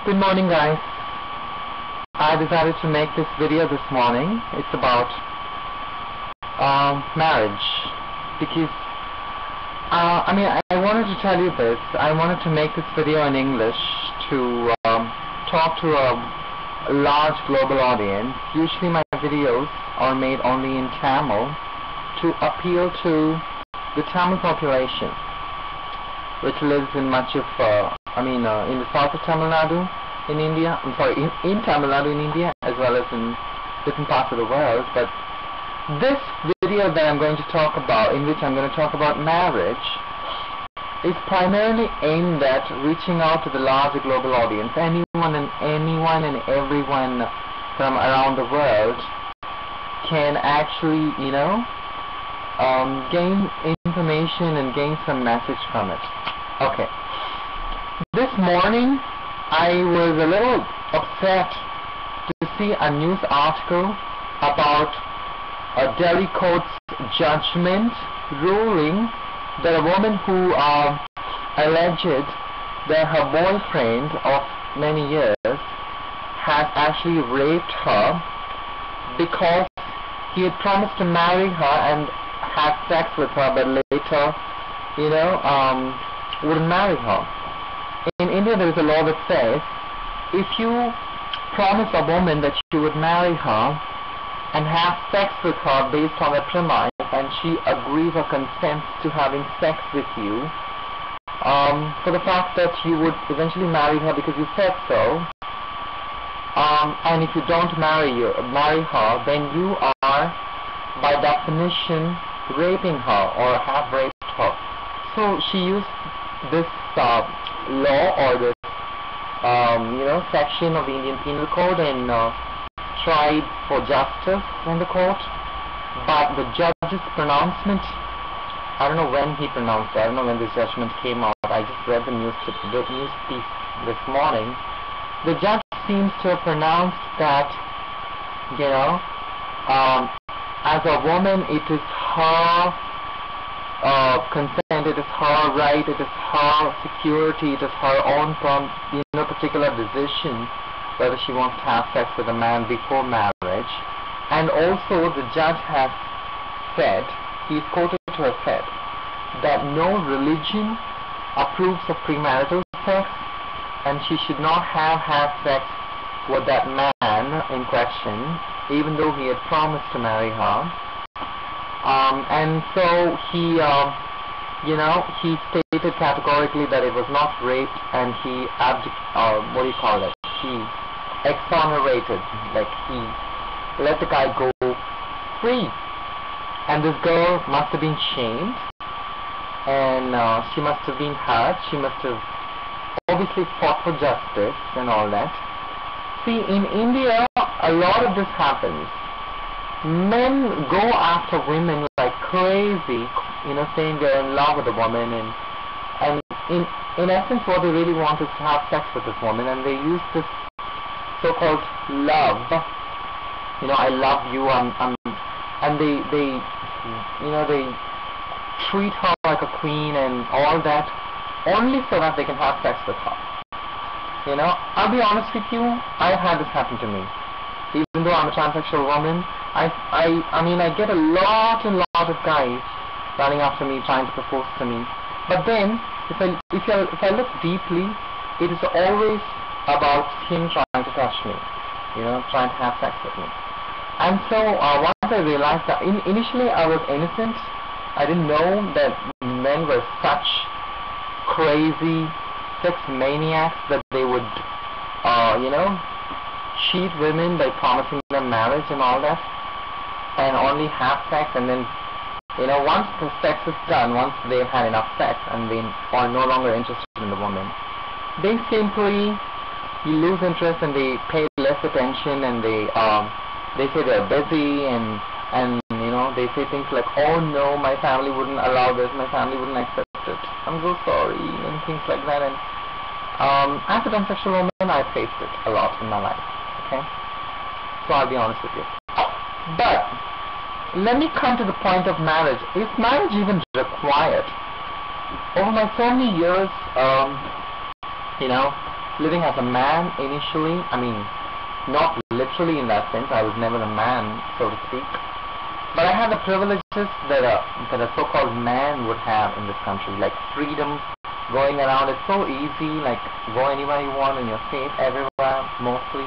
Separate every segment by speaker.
Speaker 1: Good morning, guys. I decided to make this video this morning. It's about marriage because I wanted to tell you this. I wanted to make this video in English to talk to a large global audience. Usually my videos are made only in Tamil to appeal to the Tamil population, which lives in much of in the south of Tamil Nadu in India. I'm sorry, in Tamil Nadu in India, as well as in different parts of the world. But this video that I'm going to talk about, in which I'm going to talk about marriage, is primarily aimed at reaching out to the larger global audience. Anyone and everyone from around the world can actually, gain information and gain some message from it. Okay. This morning, I was a little upset to see a news article about a Delhi court's judgment ruling that a woman who alleged that her boyfriend of many years has actually raped her because he had promised to marry her and had sex with her, but later, wouldn't marry her. In India, there is a law that says if you promise a woman that you would marry her and have sex with her based on a premise, and she agrees or consents to having sex with you for the fact that you would eventually marry her because you said so, and if you don't marry her, then you are, by definition, raping her or have raped her. So she used this law or this section of the Indian Penal Code and tried for justice in the court. But the judge's pronouncement, I don't know when he pronounced it. I don't know when this judgment came out. I just read the news piece this morning. The judge seems to have pronounced that, as a woman, it is her consent, it is her right, it is her security, it is her own particular decision whether she wants to have sex with a man before marriage. And also the judge has said, he is quoted to have said, that no religion approves of premarital sex, and she should not have had sex with that man in question, even though he had promised to marry her. And so he, he stated categorically that it was not rape, and he he exonerated, like he let the guy go free. And this girl must have been shamed, and she must have been hurt. She must have obviously fought for justice and all that. See, in India, a lot of this happens. Men go after women like crazy, saying they're in love with a woman, and in essence what they really want is to have sex with this woman, and they use this so-called love, I love you, and they treat her like a queen and all that, only so that they can have sex with her. I'll be honest with you, I've had this happen to me. Even though I'm a transsexual woman, I get a lot of guys running after me, trying to propose to me. But then, if I look deeply, it is always about him trying to touch me, trying to have sex with me. And so once I realized that, initially I was innocent. I didn't know that men were such crazy sex maniacs that they would, cheat women by promising them marriage and all that, and only have sex, and then, once the sex is done, once they've had enough sex and they are no longer interested in the woman, they simply lose interest and they pay less attention, and they say they're busy, and they say things like, oh no, my family wouldn't allow this, my family wouldn't accept it, I'm so sorry, and things like that. And as a transsexual woman, I've faced it a lot in my life. Okay? So I'll be honest with you. But let me come to the point of marriage. Is marriage even required? Over my so many years, living as a man initially. I mean, not literally in that sense. I was never a man, so to speak. But I had the privileges that a so-called man would have in this country, like freedom, going around. It's so easy, like go anywhere you want and you're safe everywhere, mostly.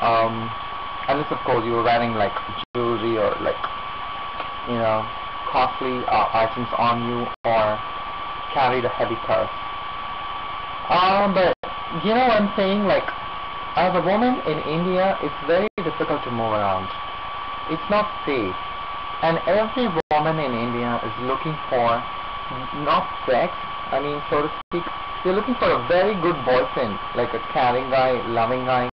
Speaker 1: Unless of course you were wearing like jewelry or like, you know, costly items on you or carried a heavy purse. But you know what I'm saying? Like, as a woman in India, it's very difficult to move around. It's not safe. And every woman in India is looking for not sex, I mean, so to speak. They're looking for a very good boyfriend, like a caring guy, loving guy,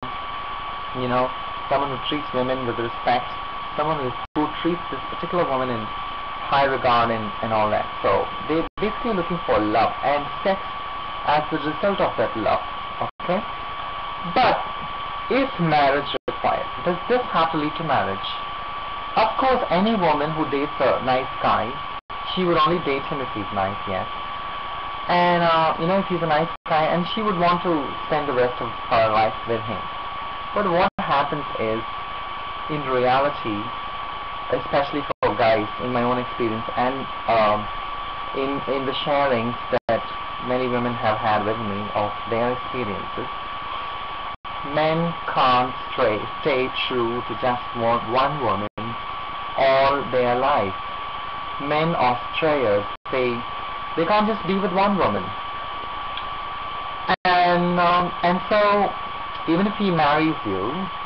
Speaker 1: you know, someone who treats women with respect, someone who treats this particular woman in high regard and all that. So they're basically looking for love and sex as the result of that love. Okay? But is marriage required? Does this have to lead to marriage? Of course, any woman who dates a nice guy, she would only date him if he's nice, yes. And you know, if he's a nice guy, and she would want to spend the rest of her life with him. But what happens is, in reality, especially for guys, in my own experience, and in the sharings that many women have had with me of their experiences, men can't stay true to just one woman all their life. Men are strayers. They can't just be with one woman. And so, even if he marries you,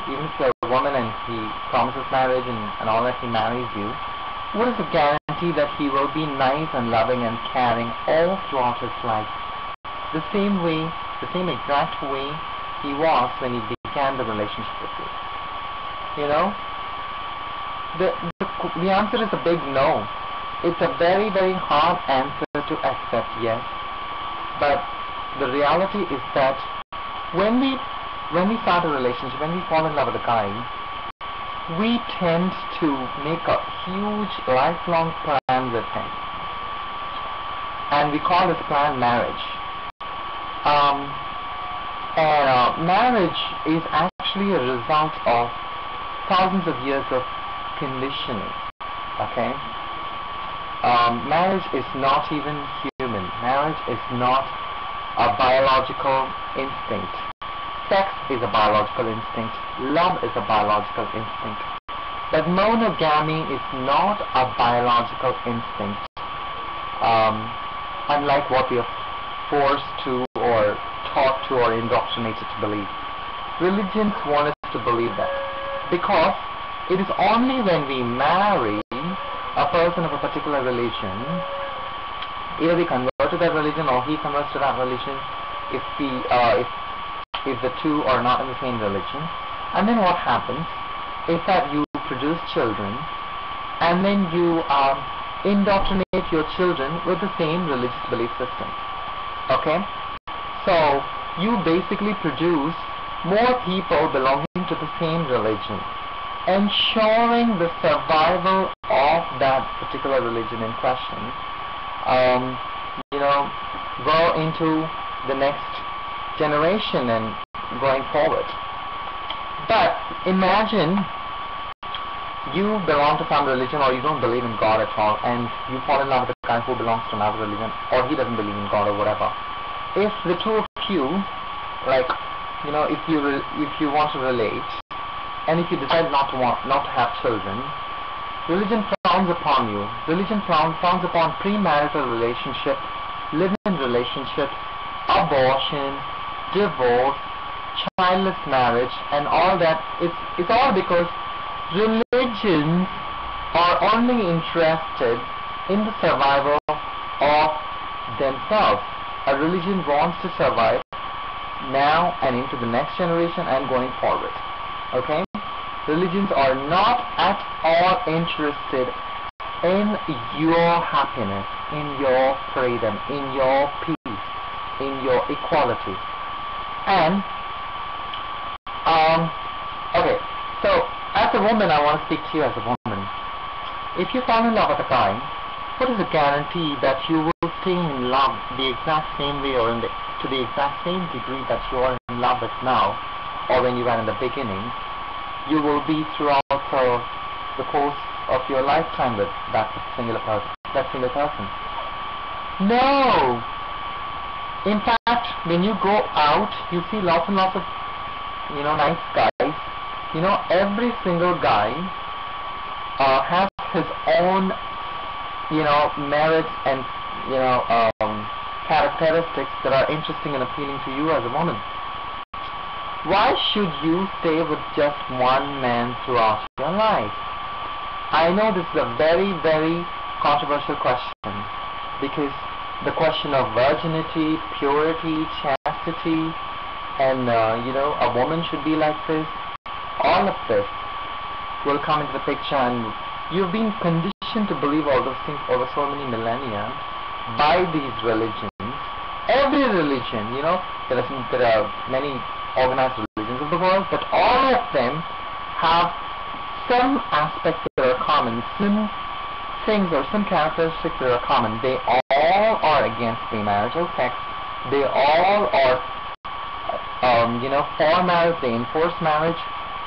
Speaker 1: even if you're a woman and he promises marriage and all that, he marries you, what is the guarantee that he will be nice and loving and caring all throughout his life? The same exact way he was when he began the relationship with you. You know? The answer is a big no. It's a very, very hard answer to accept, yes. But the reality is that when we start a relationship, when we fall in love with a guy, we tend to make a huge lifelong plan with him. And we call this plan marriage. Marriage is actually a result of thousands of years of conditioning. Okay? Marriage is not even human. Marriage is not a biological instinct. Sex is a biological instinct. Love is a biological instinct. But monogamy is not a biological instinct. Unlike what we are forced to or taught to or indoctrinated to believe. Religions want us to believe that. Because it is only when we marry a person of a particular religion, either we convert to that religion or he converts to that religion, if the two are not in the same religion, and then what happens is that you produce children, and then you indoctrinate your children with the same religious belief system. Okay? So you basically produce more people belonging to the same religion, ensuring the survival of that particular religion in question, you know, go into the next generation and going forward. But imagine you belong to some religion or you don't believe in God at all, and you fall in love with a guy who belongs to another religion, or he doesn't believe in God or whatever. If the two of you, like, you know, if you want to relate, and if you decide not to have children, religion frowns upon you. Religion frowns upon premarital relationship, live-in relationships, abortion, divorce, childless marriage, and all that. It's all because religions are only interested in the survival of themselves. A religion wants to survive now and into the next generation and going forward. Okay? Religions are not at all interested in your happiness, in your freedom, in your peace, in your equality. And okay, so as a woman, I want to speak to you as a woman. If you fall in love with a guy, what is the guarantee that you will stay in love the exact same way or in the to the exact same degree that you are in love with now, or when you were in the beginning, you will be throughout the course of your lifetime with that single person. No! In fact, when you go out, you see lots and lots of, nice guys. Every single guy has his own, merits and, characteristics that are interesting and appealing to you as a woman. Why should you stay with just one man throughout your life? I know this is a very, very controversial question, because the question of virginity, purity, chastity, and a woman should be like this, all of this will come into the picture, and you've been conditioned to believe all those things over so many millennia by these religions. Every religion, there are many organized religions of the world, but all of them have some aspects that are common, some things or some characteristics that are common. They all are against premarital sex. They all are, for marriage. They enforce marriage.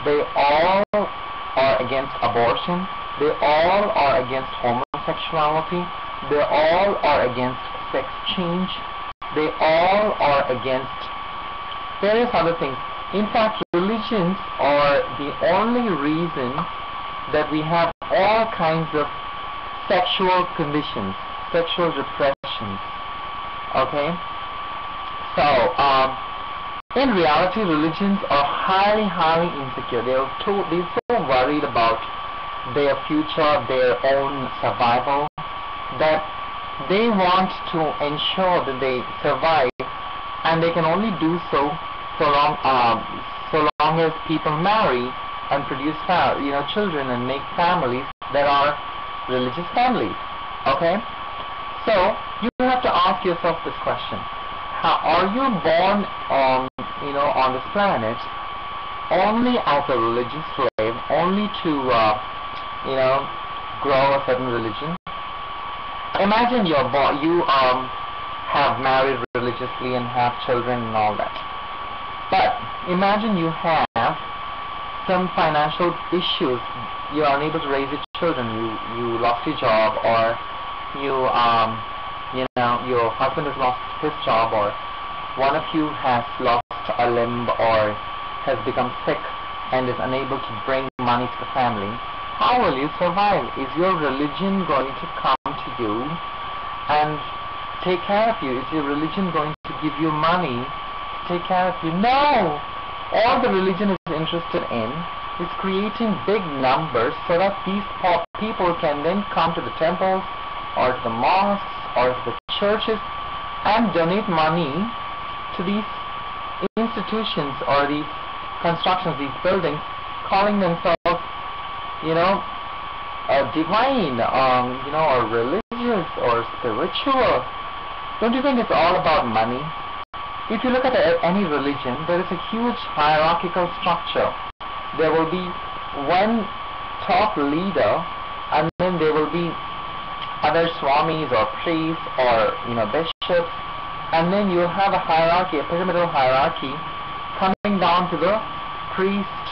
Speaker 1: They all are against abortion. They all are against homosexuality. They all are against sex change. They all are against various other things. In fact, religions are the only reason that we have all kinds of sexual conditions, sexual repressions. Okay? So, in reality, religions are highly, highly insecure. They're so worried about their future, their own survival, that they want to ensure that they survive, and they can only do so long as people marry and produce children and make families that are religious families. Okay? So you have to ask yourself this question: are you born on this planet only as a religious slave, only to grow a certain religion? Imagine you have married religiously and have children and all that. But imagine you have some financial issues. You are unable to raise your children. You lost your job, or your husband has lost his job, or one of you has lost a limb or has become sick and is unable to bring money to the family. How will you survive? Is your religion going to come to you and take care of you? Is your religion going to give you money to take care of you? No! All the religion is interested in is creating big numbers so that these people can then come to the temples or to the mosques or to the churches and donate money to these institutions or these constructions, these buildings, calling themselves divine, or religious or spiritual. Don't you think it's all about money? If you look at any religion, there is a huge hierarchical structure. There will be one top leader, and then there will be other swamis or priests or bishops, and then you'll have a hierarchy, a pyramidal hierarchy, coming down to the priest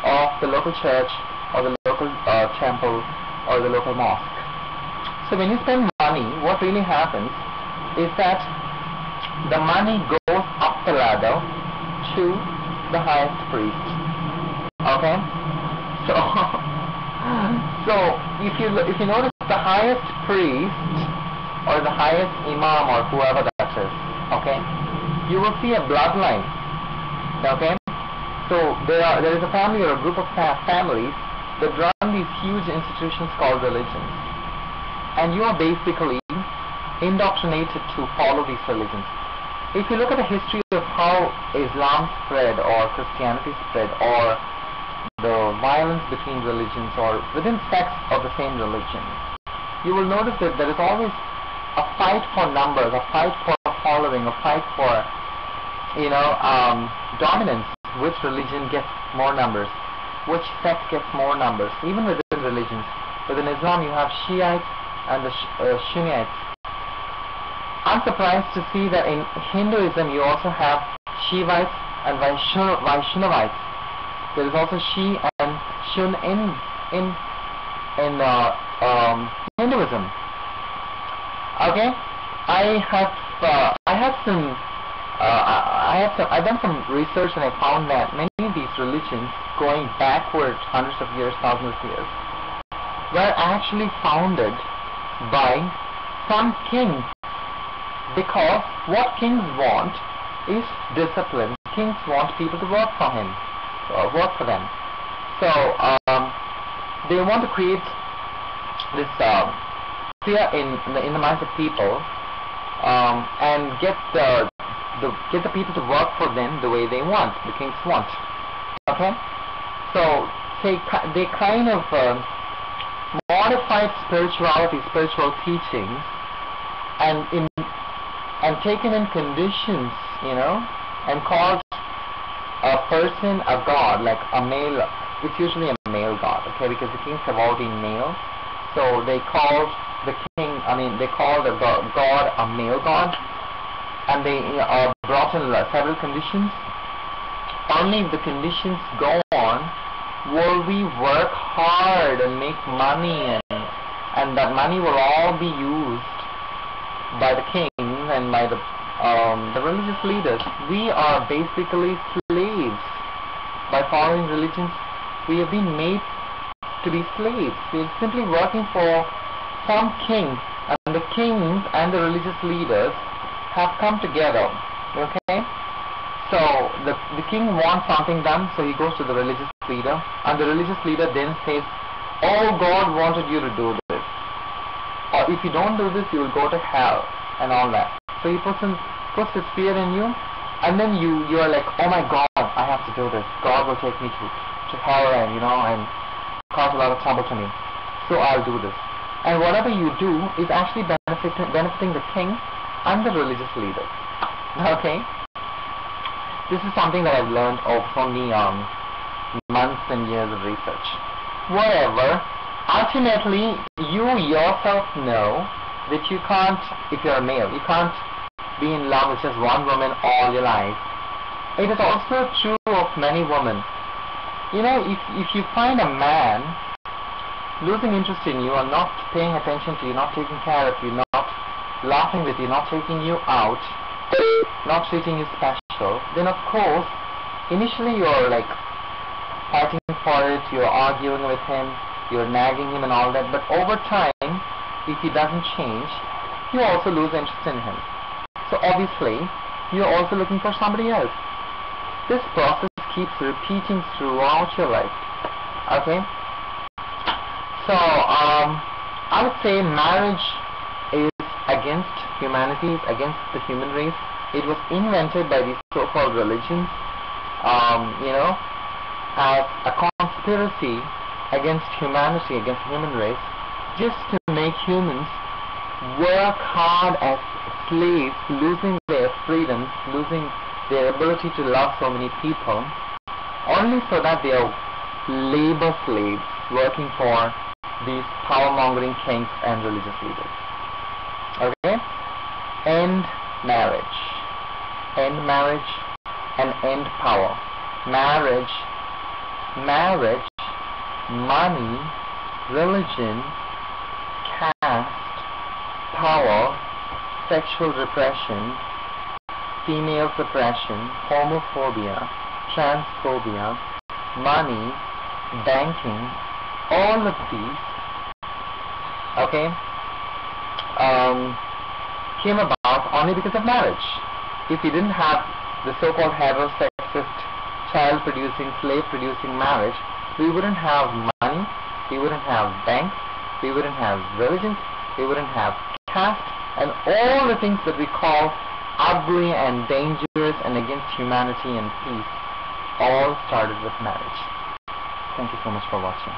Speaker 1: of the local church or the local temple or the local mosque. So when you spend money, what really happens is that the money goes up the ladder to the highest priest. Okay? So if you notice, the highest priest or the highest imam or whoever that is, okay, you will see a bloodline. Okay? So there is a family or a group of families that run these huge institutions called religions, and you are basically indoctrinated to follow these religions. If you look at the history of how Islam spread or Christianity spread, or the violence between religions or within sects of the same religion, you will notice that there is always a fight for numbers, a fight for following, a fight for dominance. Which religion gets more numbers? Which sect gets more numbers? Even within religions. Within Islam you have Shiites and the Sunnites. I'm surprised to see that in Hinduism you also have Shivites and Vaishnavites. There is also Shi and Shun in Hinduism. Okay, I've done some research and I found that many of these religions, going backwards hundreds of years, thousands of years, were actually founded by some king, because what kings want is discipline. Kings want people to work for them. So they want to create this fear in the minds of people, and get the people to work for them the way they want, the kings want. Okay, so they kind of modified spirituality, spiritual teachings, and taken in conditions, and called a person a god, like a male. It's usually a male god, okay, because the kings have all been male. So they called the god a male god, and they brought in several conditions. Only if the conditions go on will we work hard and make money, and that money will all be used by the king and by the religious leaders. We are basically slaves. By following religions, we have been made to be slaves. We are simply working for some king, and the kings and the religious leaders have come together. Okay, so the king wants something done, so he goes to the religious leader, and the religious leader then says, "Oh, God wanted you to do this, or if you don't do this, you will go to hell," and all that. So he puts his fear in you, and then you are like, "Oh my God, I have to do this. God will take me to hell, and and cause a lot of trouble to me. So I'll do this." And whatever you do is actually benefiting the king and the religious leaders. Okay? This is something that I've learned over so many months and years of research. Whatever, ultimately, you yourself know that you can't, if you're a male, you can't be in love with just one woman all your life. It is also true of many women. If you find a man losing interest in you, or not paying attention to you, not taking care of you, not laughing with you, not taking you out, not treating you special, then of course, initially you're like fighting for it, you're arguing with him, you're nagging him and all that, but over time, if he doesn't change, you also lose interest in him. So obviously, you're also looking for somebody else. This process keeps repeating throughout your life. Okay? So, I would say marriage is against humanity, against the human race. It was invented by these so-called religions, as a conspiracy against humanity, against the human race, just to make humans work hard as slaves, losing their freedoms, losing their ability to love so many people, only so that they are labor slaves working for these power-mongering kings and religious leaders. Okay? End marriage. End marriage and end power. Marriage, money, religion, caste, power, sexual repression, female suppression, homophobia, transphobia, money, banking, all of these, okay, came about only because of marriage. If we didn't have the so-called heterosexist, child-producing, slave-producing marriage, we wouldn't have money, we wouldn't have banks, we wouldn't have religions, we wouldn't have caste, and all the things that we call ugly and dangerous and against humanity and peace all started with marriage. Thank you so much for watching.